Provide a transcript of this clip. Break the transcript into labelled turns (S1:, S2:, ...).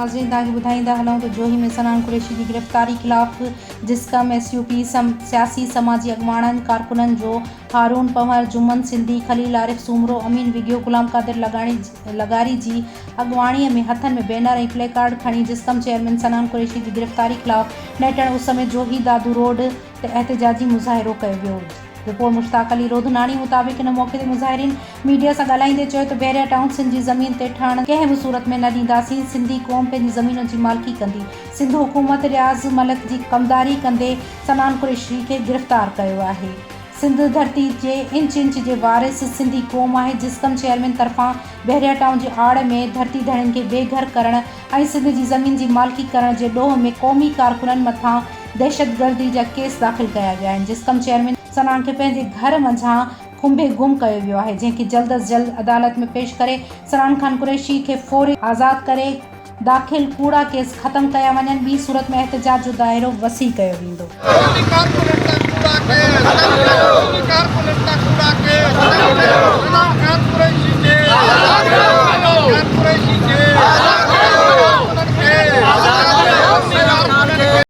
S1: नाज़रीन तव्हांखे ॿुधाईंदा हलूं त जोही में सनान कुरैशी की गिरफ़्तारी ख़िलाफ़ जिस्कम एसयूपी सियासी समाजी अॻवाननि कारकुननि जो हारून पंवर जुमन सिंधी खलील आरिफ सूमरो अमीन विगियो गुलाम कादिर लगारी जी अॻवाणीअ में हथनि में बैनर ऐं प्ले कार्ड खणी जिस्कम चेयरमैन सनान कुरैशी की गिरफ़्तारी ख़िलाफ़ नेटण उस में जोही दादू रोड ते एहतजाजी मुज़ाहिरो कयो वियो। रिपोर्ट मुश्ताक अली रोधनानी मुताबिक़ इन मौक़े ते मुज़ाहिरीन मीडिया सां ॻाल्हाईंदे चयो त बहरिया टाउन सिंध जी ज़मीन ते ठहण कंहिं बि सूरत में न ॾींदासीं। सिंधी क़ौम पंहिंजी ज़मीनुनि जी मालिकी कंदी। सिंध हुकूमत रियाज़ मलिक जी कमदारी कंदे सनान कुरैशी खे गिरफ़्तार कयो आहे। सिंध धरती जे इंच जे वारिस सिंधी क़ौम आहे। जिस्कम चेयरमैन तरफ़ां बहरिया टाउन जी आड़ में धरती धड़ियुनि खे बेघर करण ऐं सिंध जी ज़मीन जी मालिकी करण जे ॾोह में क़ौमी कारकुननि मथां दहशतगर्दी जा केस दाख़िल कया विया आहिनि। जिस्कम चेयरमैन सनान खे पंहिंजे घर मंझां खुंभे गुम कयो वियो आहे, जंहिंखे जल्द अज़ जल्द अदालत में पेश करे सनान खान कुरैशी खे फौरी आज़ादु करे दाख़िल कूड़ा केस ख़त्म कया वञनि। ॿी सूरत में एहतजाज जो दाइरो वसी कयो वेंदो।